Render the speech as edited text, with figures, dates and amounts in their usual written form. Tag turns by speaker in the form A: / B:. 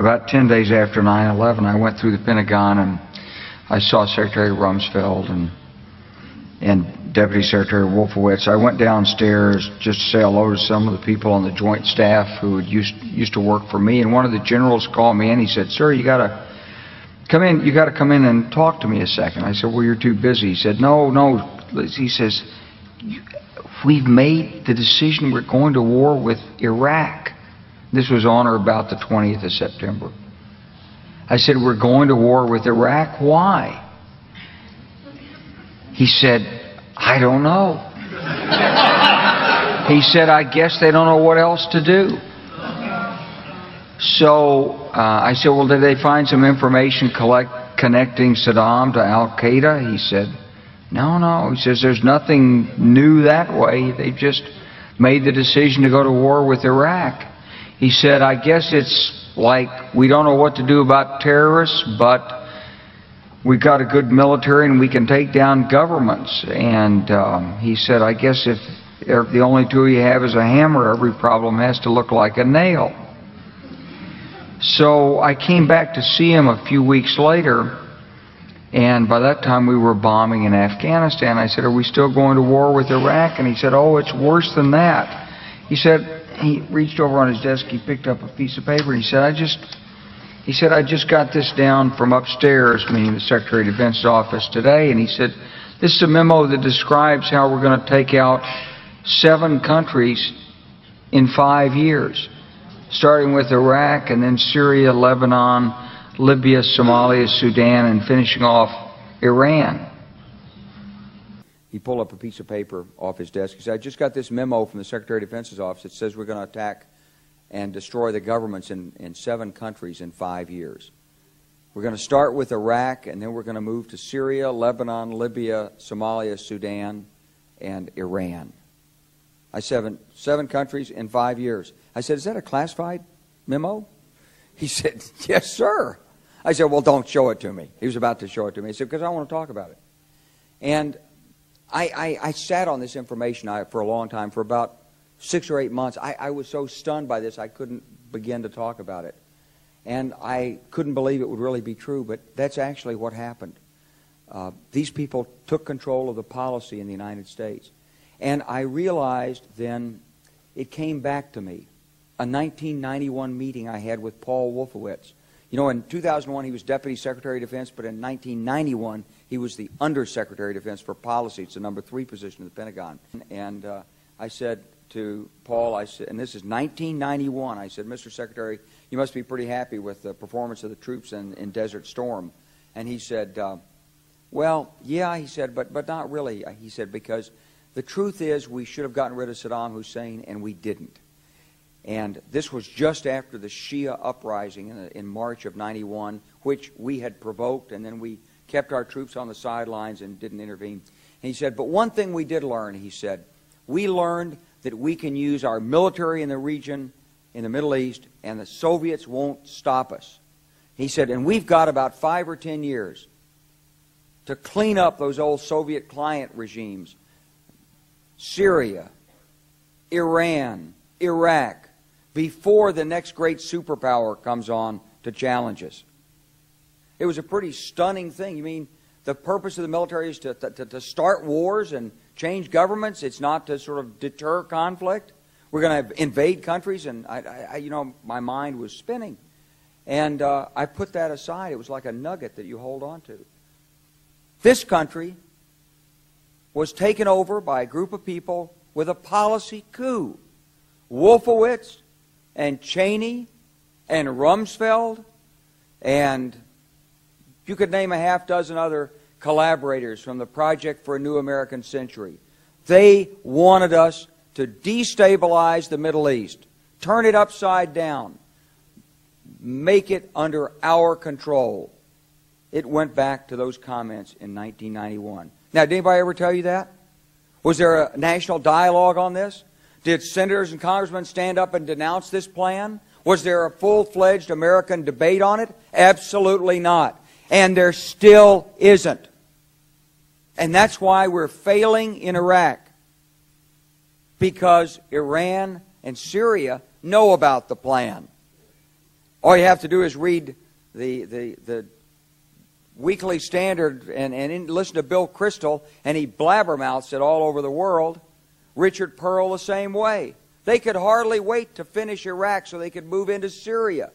A: about 10 days after 9/11, I went through the Pentagon and I saw Secretary Rumsfeld and Deputy Secretary Wolfowitz. I went downstairs just to say hello to some of the people on the joint staff who had used to work for me, and one of the generals called me in. He said, "Sir, you got to come in. You got to come in and talk to me a second." I said, "Well, you're too busy." He said, "No." He says, "We've made the decision. We're going to war with Iraq." This was on or about the 20th of September. I said, "We're going to war with Iraq. Why?" He said, "I don't know." He said, "I guess they don't know what else to do." So I said, "Well, did they find some information connecting Saddam to Al-Qaeda?" He said, No. He says, "There's nothing new that way. They've just made the decision to go to war with Iraq." He said, "I guess it's like we don't know what to do about terrorists, but we've got a good military and we can take down governments." And he said, "I guess if the only tool you have is a hammer, every problem has to look like a nail." So I came back to see him a few weeks later, and by that time we were bombing in Afghanistan. I said, "Are we still going to war with Iraq?" And he said, "Oh, it's worse than that." He said, he reached over on his desk, he picked up a piece of paper, and he said, I just got this down from upstairs," meaning the Secretary of Defense's office today, and he said, "This is a memo that describes how we're going to take out 7 countries in 5 years, starting with Iraq and then Syria, Lebanon, Libya, Somalia, Sudan, and finishing off Iran." He pulled up a piece of paper off his desk. He said, "I just got this memo from the Secretary of Defense's office that says we're going to attack and destroy the governments in 7 countries in 5 years. We're going to start with Iraq, and then we're going to move to Syria, Lebanon, Libya, Somalia, Sudan, and Iran." I said, 7 countries in 5 years. I said, "Is that a classified memo?" He said, "Yes, sir." I said, "Well, don't show it to me." He was about to show it to me. He said, "Because I want to talk about it." And I sat on this information for a long time, for about 6 or 8 months. I was so stunned by this I couldn't begin to talk about it. And I couldn't believe it would really be true, but that's actually what happened. These people took control of the policy in the United States. And I realized then, it came back to me, a 1991 meeting I had with Paul Wolfowitz. You know, in 2001 he was Deputy Secretary of Defense, but in 1991 he was the Undersecretary of Defense for Policy. It's the number 3 position in the Pentagon. And I said to Paul, I said, and this is 1991, I said, "Mr. Secretary, you must be pretty happy with the performance of the troops in Desert Storm." And he said, "Well, yeah," he said, but not really." He said, "Because the truth is we should have gotten rid of Saddam Hussein, and we didn't." And this was just after the Shia uprising in March of '91, which we had provoked, and then we kept our troops on the sidelines and didn't intervene. And he said, "But one thing we did learn," he said, "we learned that we can use our military in the region, in the Middle East, and the Soviets won't stop us." He said, "And we've got about 5 or 10 years to clean up those old Soviet client regimes, Syria, Iran, Iraq, before the next great superpower comes on to challenge us." It was a pretty stunning thing. You mean the purpose of the military is to start wars and change governments? It's not to sort of deter conflict? We're going to invade countries? And you know, my mind was spinning. And I put that aside. It was like a nugget that you hold on to. This country was taken over by a group of people with a policy coup. Wolfowitz and Cheney and Rumsfeld, and you could name a half-dozen other collaborators from the Project for a New American Century. They wanted us to destabilize the Middle East, turn it upside down, make it under our control. It went back to those comments in 1991. Now, did anybody ever tell you that? Was there a national dialogue on this? Did senators and congressmen stand up and denounce this plan? Was there a full-fledged American debate on it? Absolutely not. And there still isn't. And that's why we're failing in Iraq. Because Iran and Syria know about the plan.
B: All you have to do is read the Weekly Standard and listen to Bill Kristol, and he blabbermouths it all over the world. Richard Pearl the same way. They could hardly wait to finish Iraq so they could move into Syria.